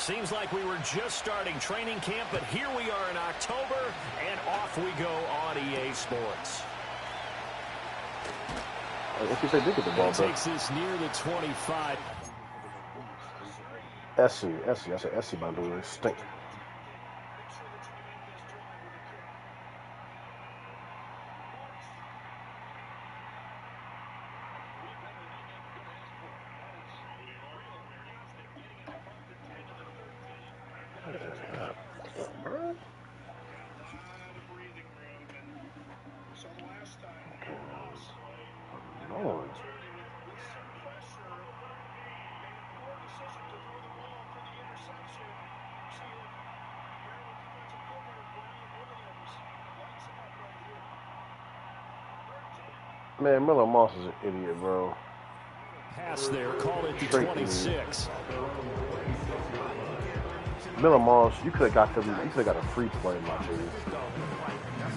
Seems like we were just starting training camp, but here we are in October, and off we go on EA Sports. What you say, did get the ball, bro? Takes this near the 25. Essie. I said Essie, by the way, stink. Man, Miller Moss is an idiot, bro. Pass there, call it the 26. Miller Moss, you could have got them. You could have got a free play, my dude.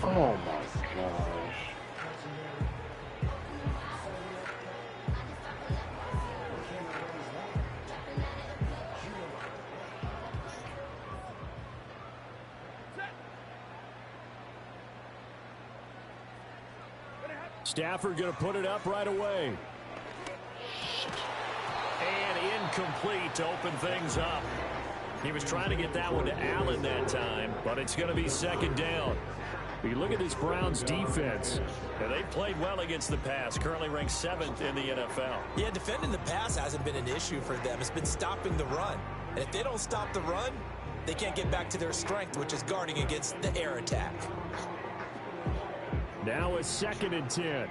Oh my gosh. Stafford going to put it up right away. And incomplete to open things up. He was trying to get that one to Allen that time, but it's going to be second down. You look at this Browns defense. They've played well against the pass, currently ranked 7th in the NFL. Yeah, defending the pass hasn't been an issue for them. It's been stopping the run. And if they don't stop the run, they can't get back to their strength, which is guarding against the air attack. Now it's 2nd and 10.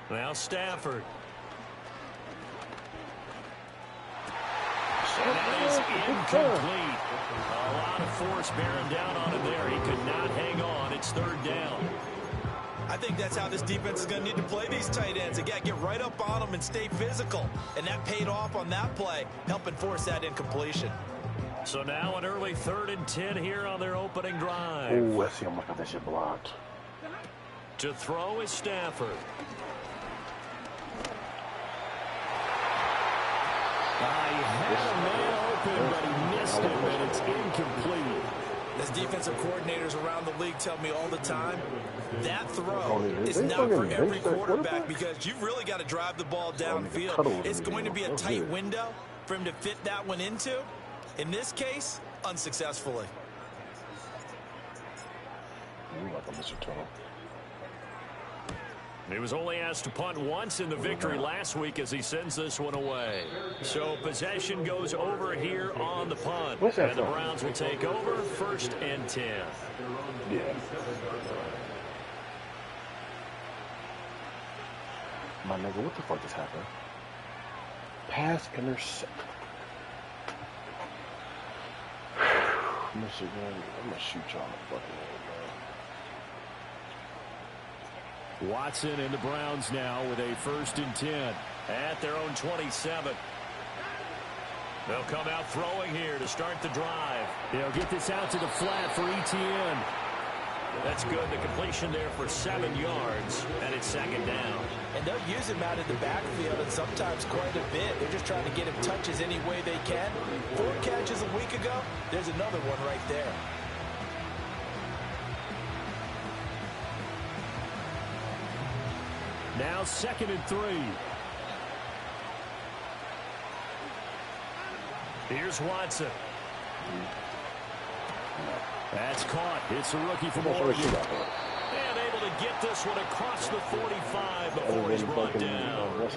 Now Stafford. And that is incomplete. A lot of force bearing down on him there. He could not hang on. It's 3rd down. I think that's how this defense is going to need to play these tight ends. Again, get right up on them and stay physical. And that paid off on that play, helping force that incompletion. So now an early 3rd and 10 here on their opening drive. Oh, I see. I'm looking at that shit blocked. To throw is Stafford. He had a man open, but he missed him, and it's incomplete. As defensive coordinators around the league tell me all the time, that throw is not for every quarterback because you've really got to drive the ball downfield. It's going to be a tight window for him to fit that one into. In this case, unsuccessfully. He was only asked to punt once in the victory last week as he sends this one away. So possession goes over here on the punt. And the Browns will take over 1st and 10. Yeah. My nigga, what the fuck just happened? Pass intercept. Michigan, I'm gonna shoot y'all in the fucking head, man. Watson and the Browns now with a 1st and 10 at their own 27. They'll come out throwing here to start the drive. They'll get this out to the flat for ETN. That's good. The completion there for 7 yards, and it's 2nd down. And they'll use him out in the backfield, and sometimes quite a bit. They're just trying to get him touches any way they can. 4 catches a week ago. There's another one right there. Now 2nd and 3. Here's Watson. That's caught. It's a rookie from Oregon. And able to get this one across the 45 before he's brought down.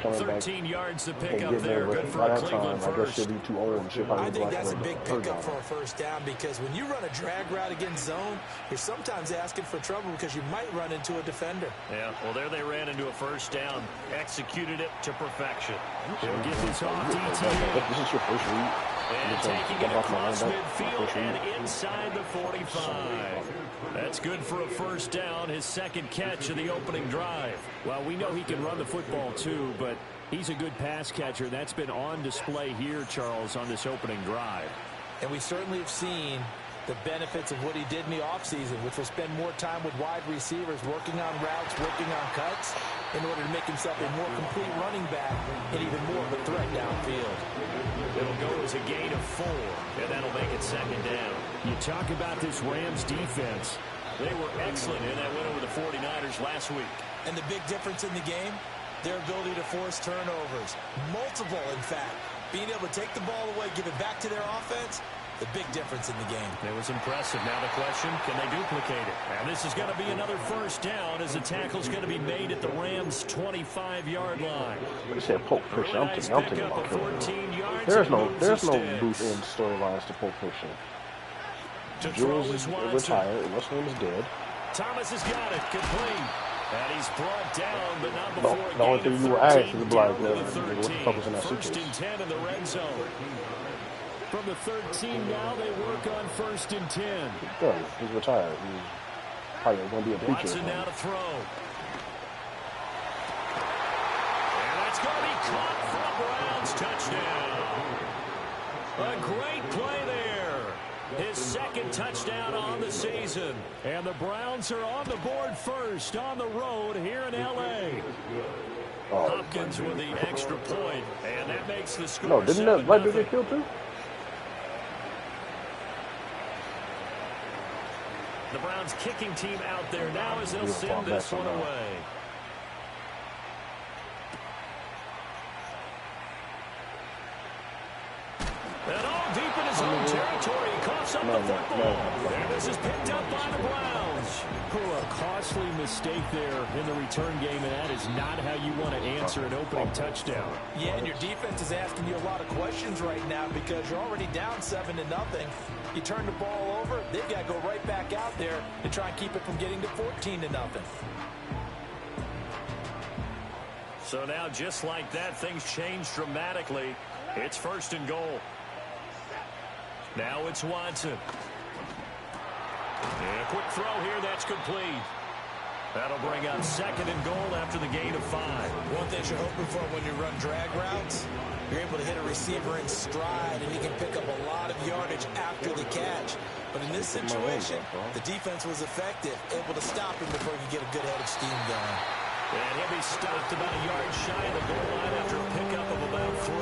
13 yards to pick up there. Good for a Cleveland first. I think that's a big pickup for a 1st down because when you run a drag route against zone, you're sometimes asking for trouble because you might run into a defender. Yeah, well, there they ran into a 1st down. Executed it to perfection. They'll get this off DT. This is your first read. And taking it across midfield and inside the 45. That's good for a 1st down, his 2nd catch of the opening drive. Well, we know he can run the football too, but he's a good pass catcher. That's been on display here, Charles, on this opening drive. And we certainly have seen the benefits of what he did in the offseason, which was spend more time with wide receivers, working on routes, working on cuts, in order to make himself a more complete running back and even more of a threat downfield. It'll go as a gain of 4, and that'll make it second down. You talk about this Rams defense. They were excellent in that win over the 49ers last week. And the big difference in the game, their ability to force turnovers. Multiple, in fact. Being able to take the ball away, give it back to their offense, the big difference in the game. It was impressive. Now the question, can they duplicate it? And this is going to be another first down as the tackle's going to be made at the Rams' 25-yard line. You said Pulp Fiction. I'm thinking about it. There's no loose end storylines to Pulp Fiction. Jules is retired. What's name is dead. Thomas has got it. Complete. And he's brought down, but not before a the only thing you were asked is like, what the fuck was in that First and 10 in the red zone. From the 13 now, they work on 1st and 10. Good. He's retired. He's probably going to be a preacher. Watson now to throw. And that's going to be caught for a Browns touchdown. A great play there. His second touchdown on the season. And the Browns are on the board first on the road here in L.A. Hopkins with the extra point, and that makes the score. No, didn't that black dude get killed too? The Browns kicking team out there now as they'll send this one away. And all deep in his own territory, he coughs up the football. And this is picked up by the Browns. A costly mistake there in the return game, and that is not how you want to answer an opening touchdown. Yeah, and your defense is asking you a lot of questions right now because you're already down 7-0. You turn the ball over, they've got to go right back out there to try and keep it from getting to 14-0. So now, just like that, things change dramatically. It's 1st and goal. Now it's Watson. And a quick throw here, that's complete. That'll bring up 2nd and goal after the gain of 5. One thing you're hoping for when you run drag routes, you're able to hit a receiver in stride, and he can pick up a lot of yardage after the catch. But in this situation, the defense was effective, able to stop him before he could get a good head of steam going. And he'll be stopped about a yard shy of the goal line after a pickup of about 3.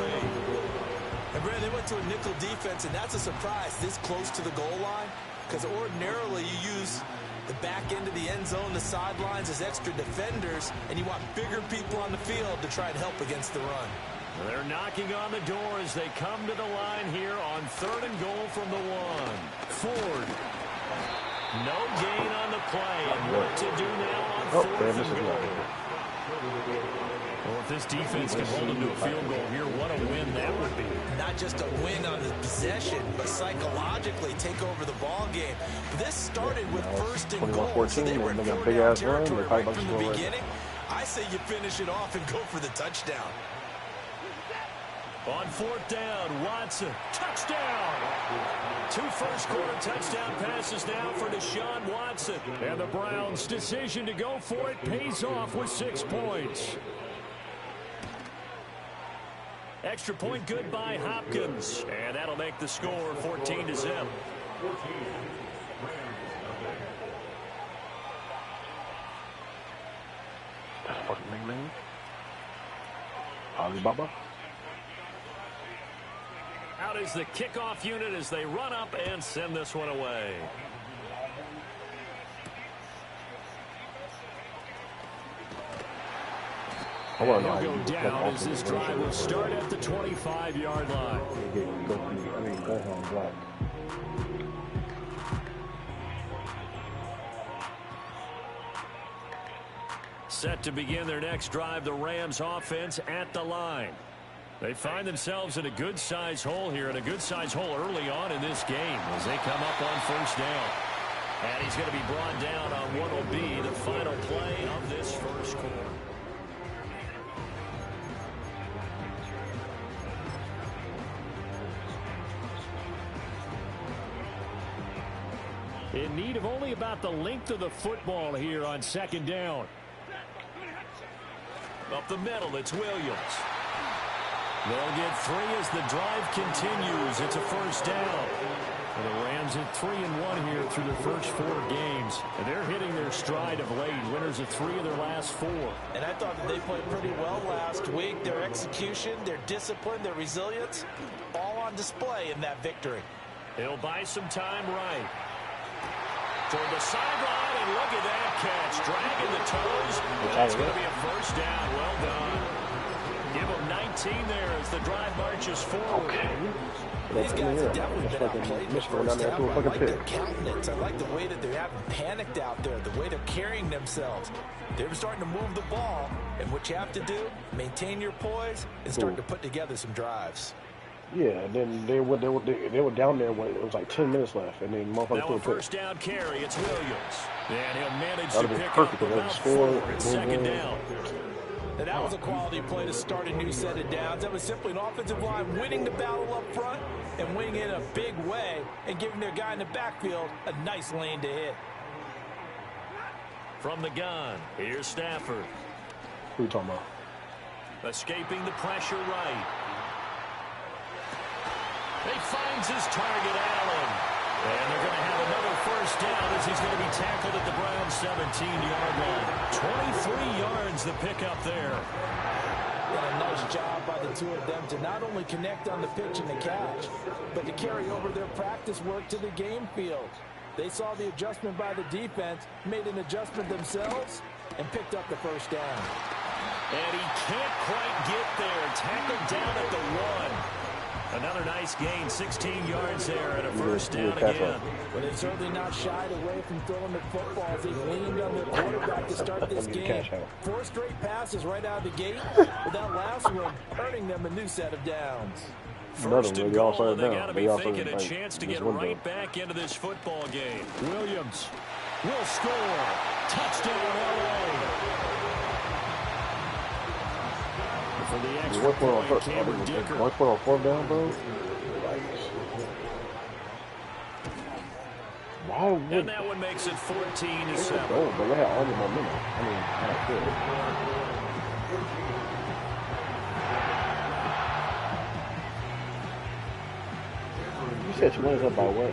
And Brandon, they went to a nickel defense, and that's a surprise this close to the goal line, because ordinarily you use the back end of the end zone, the sidelines as extra defenders, and you want bigger people on the field to try and help against the run. They're knocking on the door as they come to the line here on 3rd and goal from the 1. Ford. No gain on the play, and what to do now on 4th and goal. Well, if this defense can hold them to a field goal here, what a win that would be. Not just a win on the possession, but psychologically take over the ball game. This started with 1st and goal, so they were in 4-down territory right from the beginning. I say you finish it off and go for the touchdown. On 4th down, Watson, touchdown! 2 first-quarter touchdown passes now for Deshaun Watson. And the Browns' decision to go for it pays off with 6 points. Extra point good by Hopkins. And that'll make the score 14-0. That's fucking name. Alibaba. Out is the kickoff unit as they run up and send this one away. And they'll go down as this drive will start at the 25-yard line. Go home black. Set to begin their next drive, the Rams offense at the line. They find themselves in a good-sized hole here, and a good-sized hole early on in this game as they come up on 1st down. And he's going to be brought down on what will be the final play of this first quarter. In need of only about the length of the football here on 2nd down. Up the middle, it's Williams. They'll get 3 as the drive continues. It's a 1st down. And the Rams at 3-1 here through their first 4 games. And they're hitting their stride of late. Winners of 3 of their last 4. And I thought that they played pretty well last week. Their execution, their discipline, their resilience, all on display in that victory. He'll buy some time right. Toward the sideline, and look at that catch. Dragging the toes. That's going to be a first down. Well done. Give him 19 there as the drive marches forward. Okay. These guys have definitely been outplayed the first half. I like their countenance. I like the way that they haven't panicked out there, the way they're carrying themselves. They're starting to move the ball, and what you have to do, maintain your poise and start to put together some drives. Yeah, and then they were down there when it was like 10 minutes left, and then motherfuckers put a first down carry. It's Williams, and he'll manage to pick up about 4 at second down. And that was a quality play to start a new set of downs. That was simply an offensive line winning the battle up front and winning it in a big way and giving their guy in the backfield a nice lane to hit. From the gun, here's Stafford. Who you talking about? Escaping the pressure right. He finds his target, Allen. And they're going to have another first down as he's going to be tackled at the Browns' 17-yard line. 23 yards the pickup there. And a nice job by the two of them to not only connect on the pitch and the catch, but to carry over their practice work to the game field. They saw the adjustment by the defense, made an adjustment themselves, and picked up the first down. And he can't quite get there. Tackled down at the 1. Another nice gain, 16 yards there, and a first down again. But they've certainly not shied away from throwing the football as they've leaned on their quarterback to start this game. 4 straight passes right out of the gate, with that last one earning them a new set of downs. First and goal, they got to be thinking a chance to get right back into this football game. Williams will score. Touchdown, LA. For the extra point, Cameron Dicker. One point on 4th down, bro. Why would... And that one makes it 14-7. Oh, but they had all the momentum. I mean, that's good. You said you wanted up by what?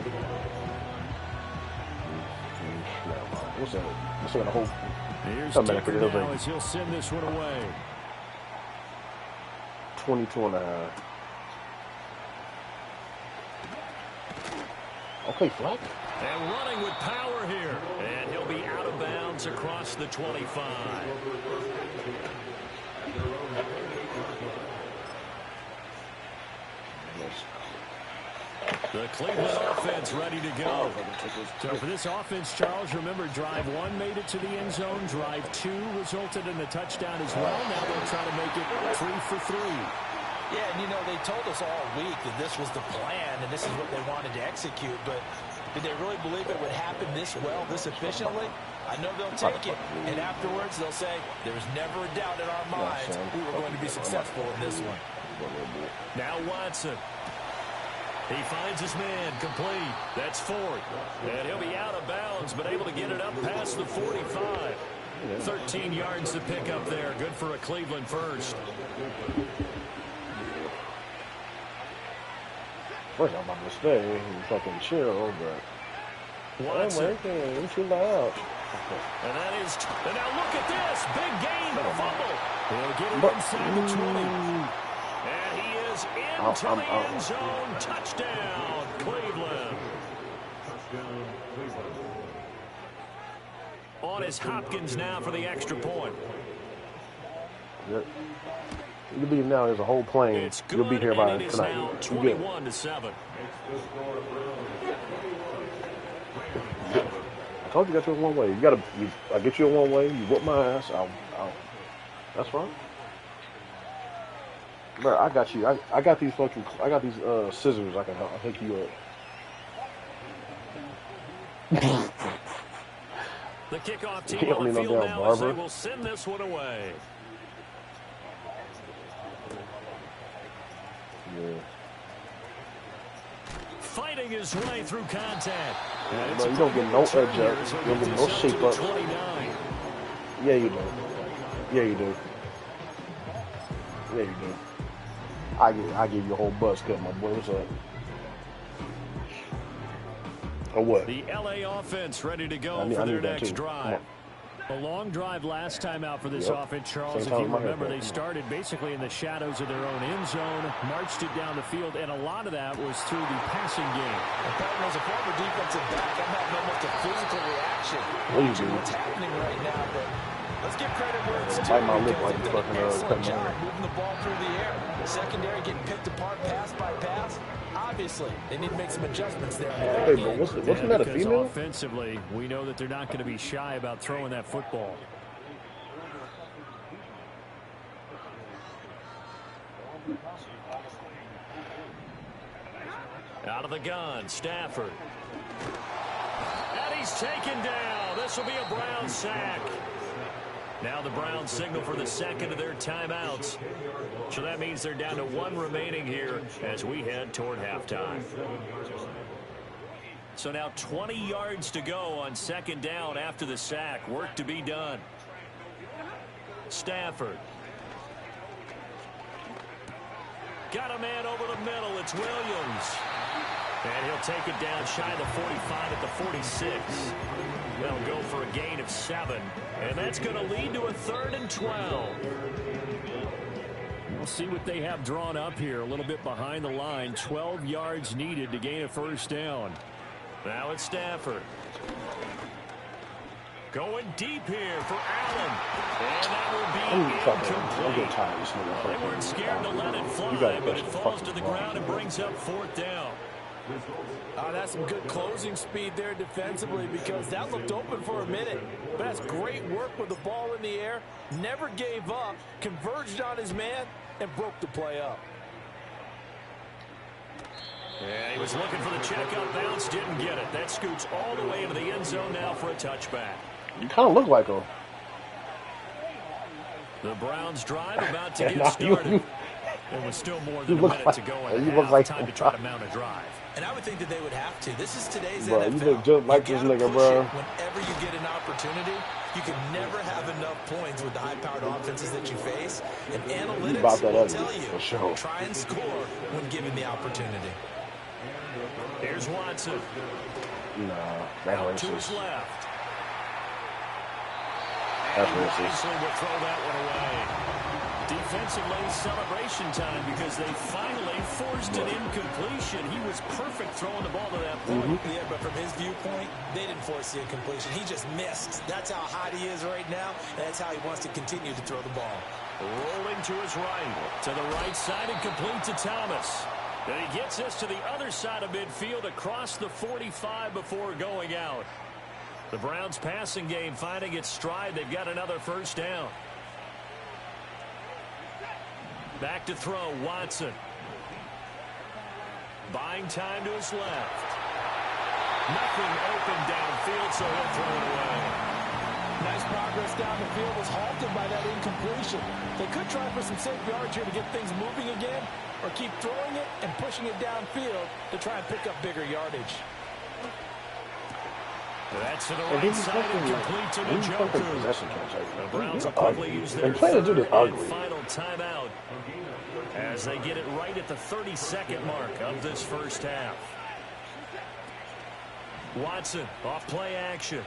What's that? What's that? Whole... Here's Dicker now as he'll send this one away. 22.5. Okay, flat. And running with power here. And he'll be out of bounds across the 25. The Cleveland offense ready to go. So for this offense, Charles, remember, drive 1 made it to the end zone. Drive 2 resulted in a touchdown as well. Now they'll try to make it 3 for 3. Yeah, and you know, they told us all week that this was the plan and this is what they wanted to execute, but did they really believe it would happen this well, this efficiently? I know they'll take it, and afterwards they'll say, there's never a doubt in our minds we were going to be successful in this one. Now Watson. He finds his man complete. That's 4th. And he'll be out of bounds, but able to get it up past the 45. 13 yards to pick up there. Good for a Cleveland first. First, I'm about to stay and fucking chill, but... Watson. Oh, too loud. And that is... And now look at this. Big gain, but a fumble. He'll get it inside the 20. And he is into the end zone. Touchdown, Cleveland. On is Hopkins now for the extra point. Yep. You believe now there's a whole plane. You'll be here by tonight. 21-7. I told you got you in one way. I get you in one way. You whoop my ass. That's fine. Bro, I got you. I got these scissors. I can hook you up. The kickoff team on the field now as they will send this one away. Yeah. Fighting his way through contact. No, you don't get no edge up. You don't get no shape up. Yeah, you do. Yeah, you do. Yeah, you do. I give you a whole buzz cut, my boy. What's up? Or what? The LA offense ready to go for their next drive. A long drive last time out for this offense, Charles. If you remember, they started basically in the shadows of their own end zone, marched it down the field, and a lot of that was through the passing game. As a former defensive back, I'm having almost a physical reaction watching what's happening right now. But let's give credit where it's due. My lip like they've done an excellent job moving the ball through the air. Secondary getting picked apart pass by pass. Obviously, they need to make some adjustments there. Hey, but wasn't that a female? Offensively, we know that they're not going to be shy about throwing that football. Out of the gun, Stafford. And he's taken down. This will be a Brown sack. Now the Browns signal for the second of their timeouts. So that means they're down to one remaining here as we head toward halftime. So now 20 yards to go on second down after the sack. Work to be done. Stafford. Got a man over the middle. It's Williams. And he'll take it down shy of the 45 at the 46. They'll go for a gain of 7. And that's going to lead to a 3rd and 12. We'll see what they have drawn up here. A little bit behind the line. 12 yards needed to gain a first down. Now it's Stafford. Going deep here for Allen. And that will be incomplete. They weren't scared to let it fly, but it falls to the ground and brings up 4th down. That's some good closing speed there defensively because that looked open for a minute. But that's great work with the ball in the air. Never gave up, converged on his man, and broke the play up. Yeah, he was looking for the check out bounce, didn't get it. That scoots all the way into the end zone now for a touchback. You kind of look like him. The Browns drive about to get started. There was still more than a minute to go and time to try to mount a drive. And I would think that they would have to. This is today's NFL. You look just like this nigga, bro. Whenever you get an opportunity, you can never have enough points with the high-powered offenses that you face. And analytics will tell you, for sure. Try and score when given the opportunity. Here's Watson. Nah, that's racist. To his left. That's racist. Beasley will throw that one away. Defensively, celebration time because they finally forced an incompletion. He was perfect throwing the ball to that point. Yeah, but from his viewpoint, they didn't force the incompletion. He just missed. That's how hot he is right now, and that's how he wants to continue to throw the ball. Rolling to his right. To the right side and complete to Thomas. Then he gets this to the other side of midfield across the 45 before going out. The Browns passing game finding its stride. They've got another first down. Back to throw, Watson. Buying time to his left. Nothing open downfield, so he'll throw it away. Nice progress down the field was halted by that incompletion. They could try for some safe yards here to get things moving again, or keep throwing it and pushing it downfield to try and pick up bigger yardage. That's to the right side and complete to the Joker. The Browns will quickly use their third and final timeout as they get it right at the 32nd mark of this first half. Watson off play action.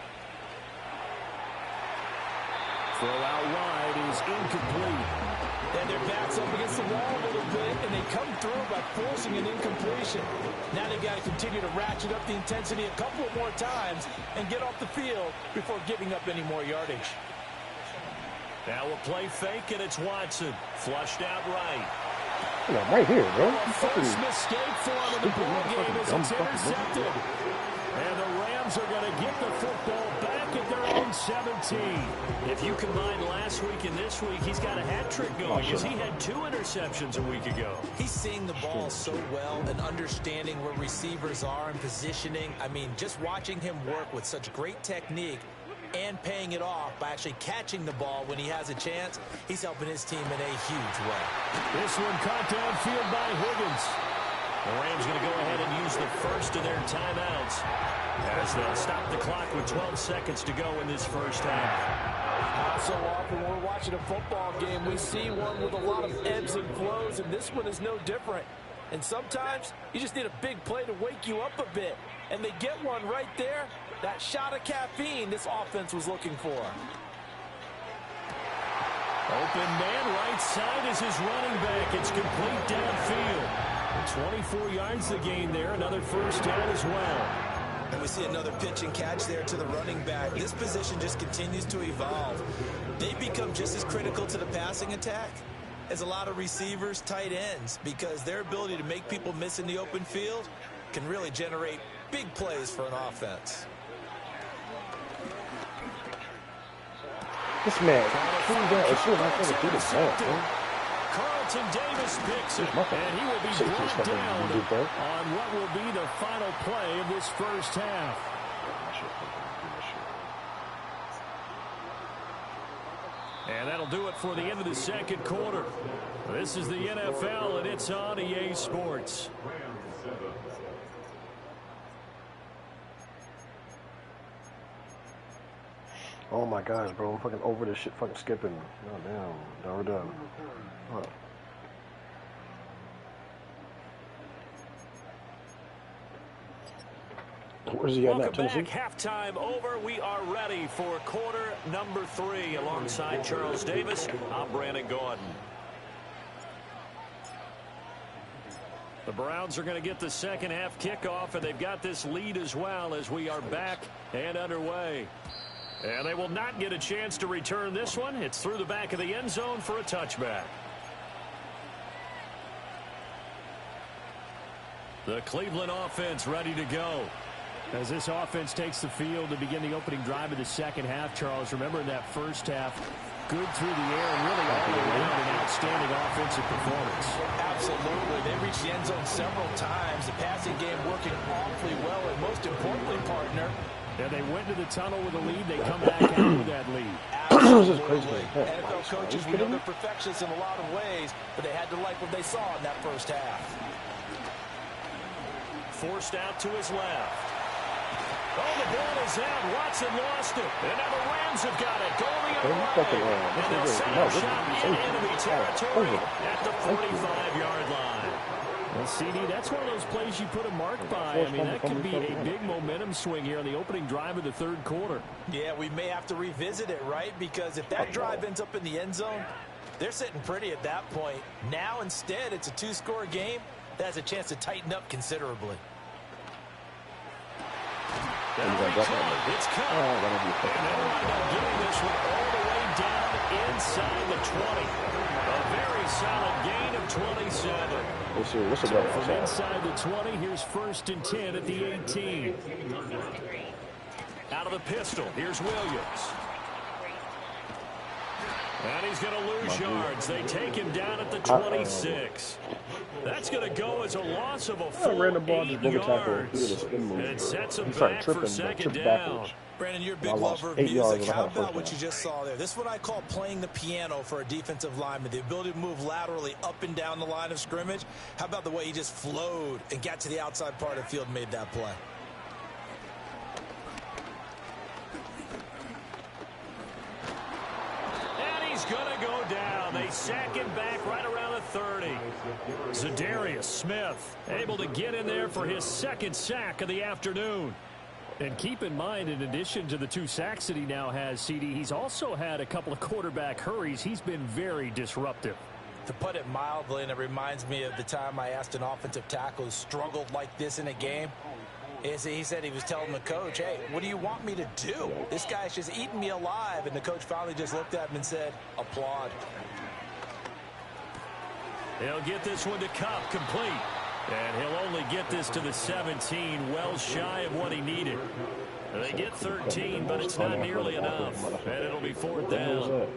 Throw out wide is incomplete. And their backs up against the wall a little bit, and they come through by forcing an incompletion. Now they've got to continue to ratchet up the intensity a couple of more times and get off the field before giving up any more yardage. Now we'll play fake, and it's Watson. Flushed out right. Yeah, right here, bro. First mistake for him in the ball game is it's intercepted. And the Rams are going to get the football back at their own 17. If you combine last week and this week, he's got a hat trick going because he had 2 interceptions a week ago. He's seeing the ball so well and understanding where receivers are and positioning. I mean, just watching him work with such great technique and paying it off by actually catching the ball when he has a chance, he's helping his team in a huge way. This one caught downfield by Higgins. The Rams going to go ahead and use the first of their timeouts as they'll stop the clock with 12 seconds to go in this first half. So often when we're watching a football game, we see one with a lot of ebbs and flows, and this one is no different. And sometimes you just need a big play to wake you up a bit. And they get one right there. That shot of caffeine this offense was looking for. Open man right side is his running back. It's complete downfield. 24 yards the gain there. Another first down as well. And we see another pitch and catch there to the running back. This position just continues to evolve. They become just as critical to the passing attack as a lot of receivers, tight ends, because their ability to make people miss in the open field can really generate big plays for an offense. This man, Carlton Davis picks it, and he will be brought down on what will be the final play of this first half. And that'll do it for the end of the second quarter. This is the NFL, and it's on EA Sports. Oh my gosh, bro. I'm fucking over this shit, fucking skipping. Oh, damn. Now we're done. Huh. Where's he at now, Tennessee? Welcome back. Halftime over. We are ready for quarter number 3. Alongside Charles Davis, I'm Brandon Gordon. The Browns are going to get the second half kickoff, and they've got this lead as well as we are back and underway. And they will not get a chance to return this one. It's through the back of the end zone for a touchback. The Cleveland offense ready to go. As this offense takes the field to begin the opening drive of the second half, Charles, remember in that first half, good through the air and really all around an outstanding offensive performance. Absolutely. They reached the end zone several times. The passing game working awfully well, and most importantly, partner, and they went to the tunnel with a lead. They come back out with that lead. Absolutely. NFL coaches, we know they're perfectionists in a lot of ways, but they had to like what they saw in that first half. Forced out to his left. Oh, the ball is out. Watson lost it. And now the Rams have got it. Going the other way. And they'll send a shot in enemy territory at the 45-yard line. Well, CD, that's one of those plays you put a mark by. I mean, that could be a big momentum swing here on the opening drive of the third quarter. Yeah, we may have to revisit it, right? Because if that drive ends up in the end zone, they're sitting pretty at that point. Now, instead, it's a 2-score game. That has a chance to tighten up considerably. It's cut. And they'll wind up getting this one all the way down inside the 20. A very solid gain of 27. So from inside the 20, here's 1st and 10 at the 18. Out of the pistol, here's Williams. And he's going to lose yards. They take him down at the 26. That's going to go as a loss of a full 8 yards. And it sets him back for second down. Brandon, you're a big lover of music. How about what you just saw there? This is what I call playing the piano for a defensive lineman. The ability to move laterally up and down the line of scrimmage. How about the way he just flowed and got to the outside part of the field and made that play? Going to go down. They sack him back right around the 30. Zadarius Smith able to get in there for his second sack of the afternoon. And keep in mind, in addition to the 2 sacks that he now has, CD, he's also had a couple of quarterback hurries. He's been very disruptive. To put it mildly, and it reminds me of the time I asked an offensive tackle who struggled like this in a game. He said he was telling the coach, hey, what do you want me to do? This guy's just eating me alive. And the coach finally just looked at him and said, applaud. He'll get this one to Cup, complete. And he'll only get this to the 17, well shy of what he needed. They get 13, but it's not nearly enough. And it'll be 4th down.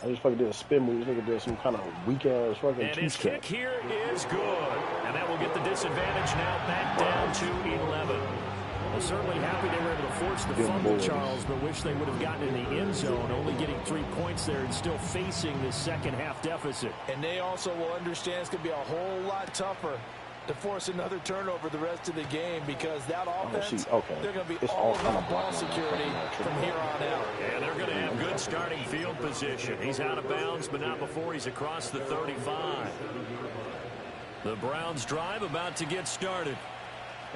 I just fucking did a spin move. This nigga did some kind of weak-ass fucking and his kick here is good. And that will get the disadvantage now back down to 11. Well, certainly happy they were able to force the fumble, Charles, but wish they would have gotten in the end zone, only getting 3 points there and still facing this second half deficit. And they also will understand it's going to be a whole lot tougher to force another turnover the rest of the game because that offense, they're going to be all about ball security from here on out. And they're going to have good starting field position. He's out of bounds, but not before he's across the 35. The Browns drive about to get started.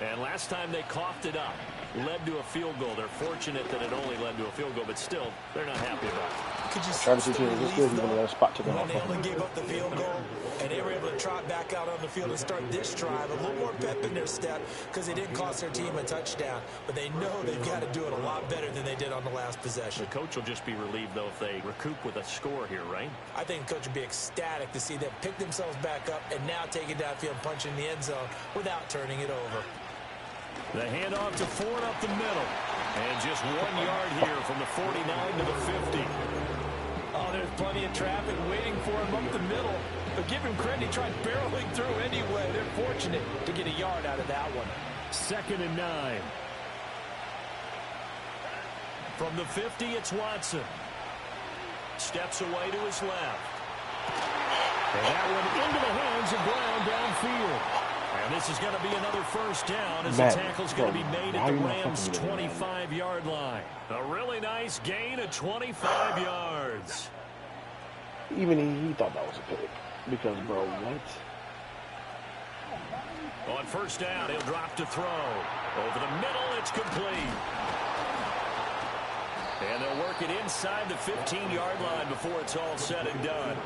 And last time they coughed it up, led to a field goal. They're fortunate that it only led to a field goal, but still, they're not happy about it. Could you see the relief, though, when they only gave up the field goal, and they were able to trot back out on the field and start this drive, a little more pep in their step because they didn't cost their team a touchdown, but they know they've got to do it a lot better than they did on the last possession. The coach will just be relieved, though, if they recoup with a score here, right? I think the coach would be ecstatic to see them pick themselves back up and now take it downfield, punching the end zone without turning it over. The handoff to Ford up the middle. And just 1 yard here from the 49 to the 50. Oh, there's plenty of traffic waiting for him up the middle. But give him credit, he tried barreling through anyway. They're fortunate to get a yard out of that one. 2nd and 9. From the 50, it's Watson. Steps away to his left. And that one into the hands of Brown downfield. And this is going to be another first down as the tackle's going to be made at the Rams' 25-yard line. A really nice gain of 25 yards. Even he thought that was a pick. Because, bro, what? On first down, he'll drop to throw. Over the middle, it's complete. And they'll work it inside the 15-yard line before it's all said and done.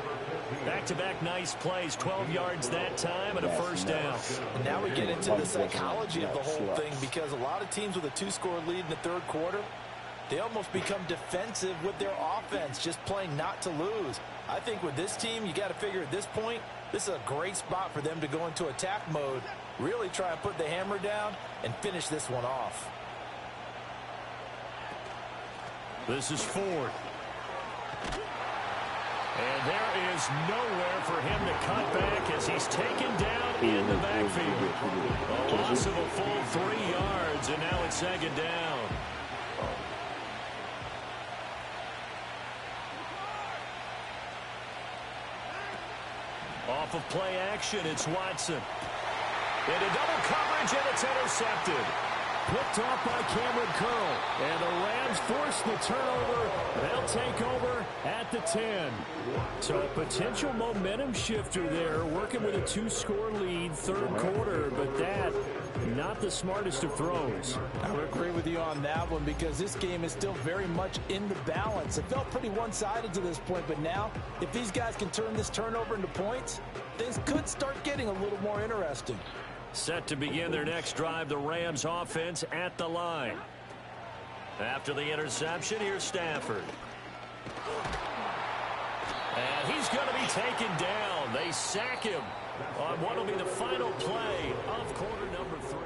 Back-to-back nice plays, 12 yards that time and a first down. And now we get into the psychology of the whole thing because a lot of teams with a 2-score lead in the third quarter, they almost become defensive with their offense, just playing not to lose. I think with this team, you got to figure at this point, this is a great spot for them to go into attack mode, really try and put the hammer down and finish this one off. This is Ford. And there is nowhere for him to cut back as he's taken down in the backfield. A loss of a full 3 yards, and now it's 2nd down. Off of play action, it's Watson. Into double coverage, and it's intercepted. Picked off by Cameron Curl. And the Rams force the turnover. They'll take over at the 10. So a potential momentum shifter there, working with a 2-score lead, third quarter, but that, not the smartest of throws. I would agree with you on that one because this game is still very much in the balance. It felt pretty one-sided to this point, but now, if these guys can turn this turnover into points, things could start getting a little more interesting. Set to begin their next drive, the Rams offense at the line. After the interception, here's Stafford. And he's going to be taken down. They sack him on what will be the final play of quarter number 3.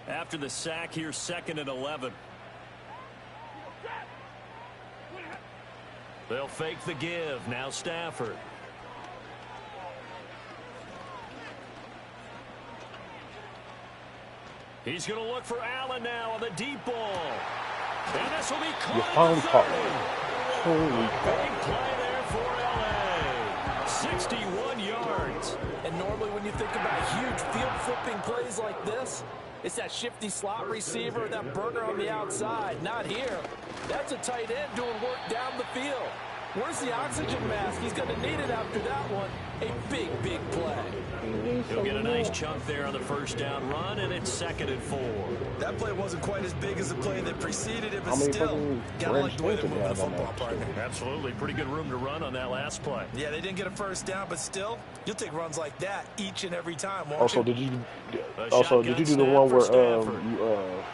After the sack, here's 2nd and 11. They'll fake the give. Now Stafford. He's going to look for Allen now on the deep ball. And this will be caught. Big play there for L.A. 61 yards. And normally when you think about huge field-flipping plays like this, it's that shifty slot receiver, that burner on the outside. Not here. That's a tight end doing work down the field. Where's the oxygen mask? He's going to need it after that one. A big, big play. He'll get a nice chunk there on the first down run, and it's 2nd and 4. That play wasn't quite as big as the play that preceded it, but still, gotta like the way they're moving the football, partner. Absolutely. Pretty good room to run on that last play. Yeah, they didn't get a first down, but still, you'll take runs like that each and every time, won't also, you? did you do the one where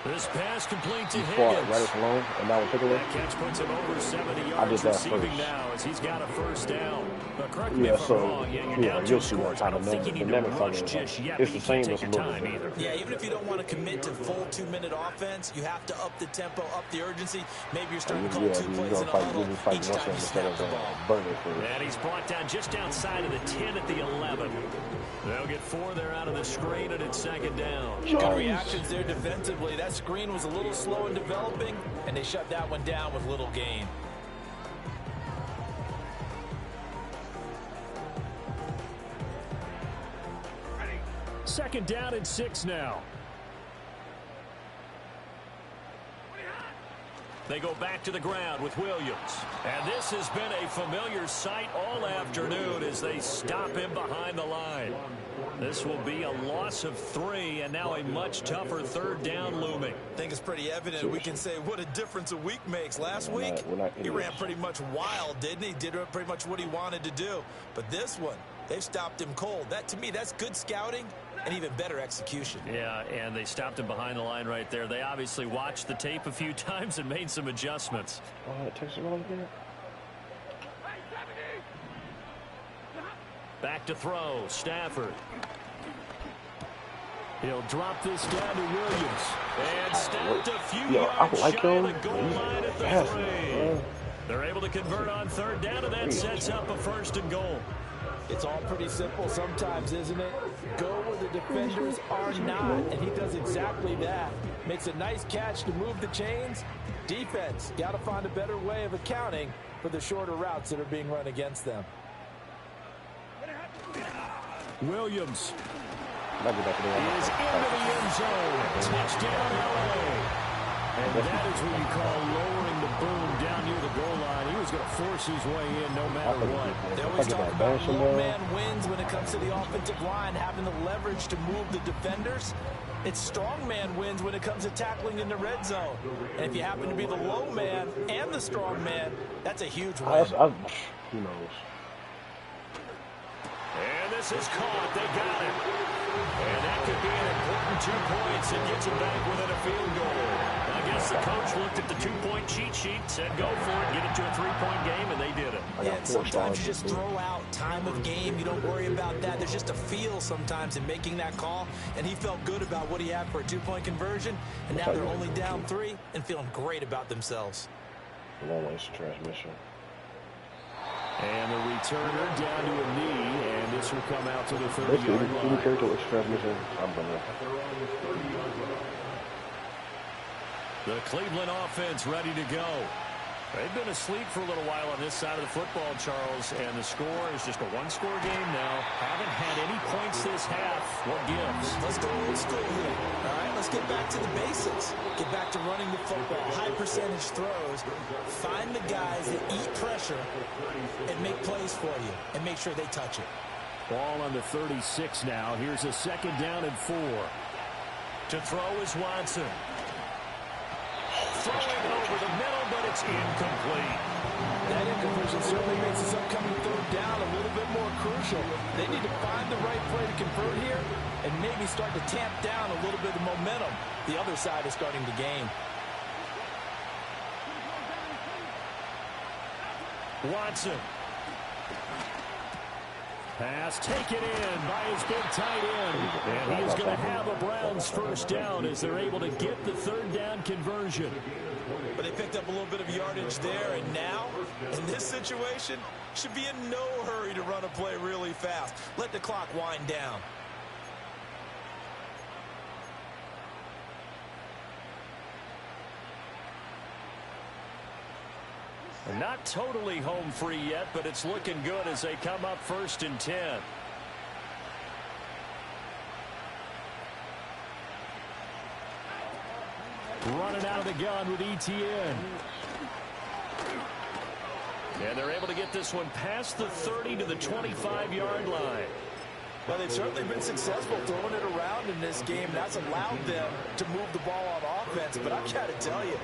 this pass complete to Higgins right as alone and that one took away? That catch puts him over 70 yards. I did that receiving first. now as he's got a first down. But correct me if I'm wrong. Yeah, you're down 2 scores. I don't think you need to rush just yet, but you can't take your time either. Yeah, even if you don't want to commit to full 2-minute offense, you have to up the tempo, up the urgency. Maybe you're starting to call 2 plays in a huddle each time you snap the ball. And he's brought down just outside of the 10 at the 11. They'll get 4 there out of the screen, and it's 2nd down. Good reactions there defensively. That screen was a little slow in developing, and they shut that one down with little gain. Second down and 6 now. They go back to the ground with Williams. And this has been a familiar sight all afternoon as they stop him behind the line. This will be a loss of 3, and now a much tougher 3rd down looming. I think it's pretty evident. We can say what a difference a week makes. Last week, he ran pretty much wild, didn't he? Did pretty much what he wanted to do. But this one, they've stopped him cold. That, to me, that's good scouting and even better execution. Yeah, and they stopped him behind the line right there. They obviously watched the tape a few times and made some adjustments. It takes a little bit. Back to throw, Stafford. He'll drop this down to Williams. And stopped a few yards shy of the goal line at the 3. They're able to convert on 3rd down, and that sets up a 1st and goal. It's all pretty simple sometimes, isn't it? Go where the defenders are not, and he does exactly that. Makes a nice catch to move the chains. Defense, got to find a better way of accounting for the shorter routes that are being run against them. Williams is into the end zone. Touchdown, LA. And that is what you call lowering the boom down near the goal line. He was going to force his way in no matter what. They always talk about low man wins when it comes to the offensive line, having the leverage to move the defenders. It's strong man wins when it comes to tackling in the red zone. And if you happen to be the low man and the strong man, that's a huge win. Who knows? And this is caught. They got it. And that could be an important 2 points. It gets it back within a field goal. I guess the coach looked at the 2-point cheat sheet, said go for it, get it to a 3-point game, and they did it. Yeah, sometimes you just throw out time of game. You don't worry about that. There's just a feel sometimes in making that call, and he felt good about what he had for a 2-point conversion, and now they're only down 3 and feeling great about themselves. Long-ways transmission. And the returner down to a knee, and this will come out to the 30-yard line. The Cleveland offense ready to go. They've been asleep for a little while on this side of the football, Charles, and the score is just a 1-score game now. Haven't had any points this half. What gives? Let's go old school here. All right, let's get back to the basics. Get back to running the football, high percentage throws. Find the guys that eat pressure and make plays for you and make sure they touch it. Ball on the 36 now. Here's a 2nd down and 4. To throw is Watson. Throwing over the middle, but it's incomplete. That incompletion certainly makes this upcoming 3rd down a little bit more crucial. They need to find the right play to convert here and maybe start to tamp down a little bit of momentum. The other side is starting to gain. Watson. Pass taken in by his big tight end. And he is going to have a Browns 1st down as they're able to get the 3rd down conversion. But they picked up a little bit of yardage there, and now, in this situation, should be in no hurry to run a play really fast. Let the clock wind down. Not totally home free yet, but it's looking good as they come up 1st and 10. Running out of the gun with ETN. And they're able to get this one past the 30 to the 25-yard line. Well, they've certainly been successful throwing it around in this game. That's allowed them to move the ball on offense. But I've got to tell you,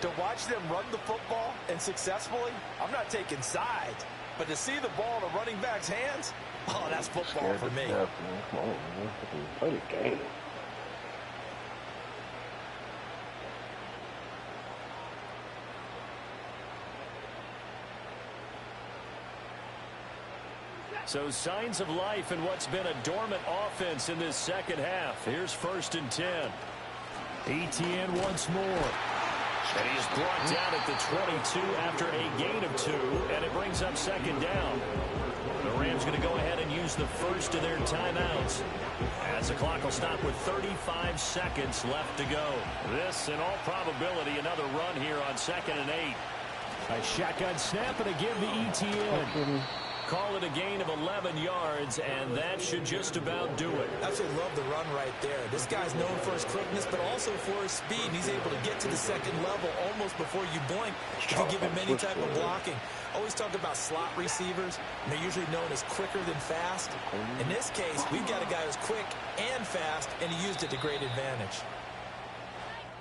to watch them run the football and successfully, I'm not taking sides. But to see the ball in a running back's hands, oh, that's football for me. Come on, man. Play the game. So signs of life in what's been a dormant offense in this second half. Here's 1st and 10. Etienne once more. And he's brought down at the 22 after a gain of 2, and it brings up 2nd down. The Rams going to go ahead and use the first of their timeouts, as the clock will stop with 35 seconds left to go. This, in all probability, another run here on 2nd and 8. A shotgun snap and a give to Etienne. Call it a gain of 11 yards, and that should just about do it. Absolutely love the run right there. This guy's known for his quickness, but also for his speed. And he's able to get to the 2nd level almost before you blink if you give him any type of blocking. Always talk about slot receivers, and they're usually known as quicker than fast. In this case, we've got a guy who's quick and fast, and he used it to great advantage.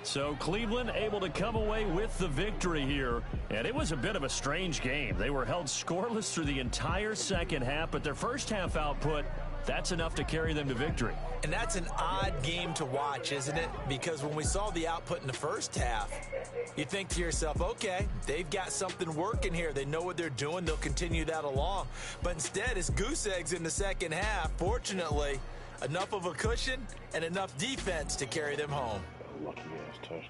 So Cleveland able to come away with the victory here. And it was a bit of a strange game. They were held scoreless through the entire second half, but their first half output, that's enough to carry them to victory. And that's an odd game to watch, isn't it? Because when we saw the output in the first half, you think to yourself, okay, they've got something working here. They know what they're doing. They'll continue that along. But instead, it's goose eggs in the second half. Fortunately, enough of a cushion and enough defense to carry them home. Lucky ass touchdown.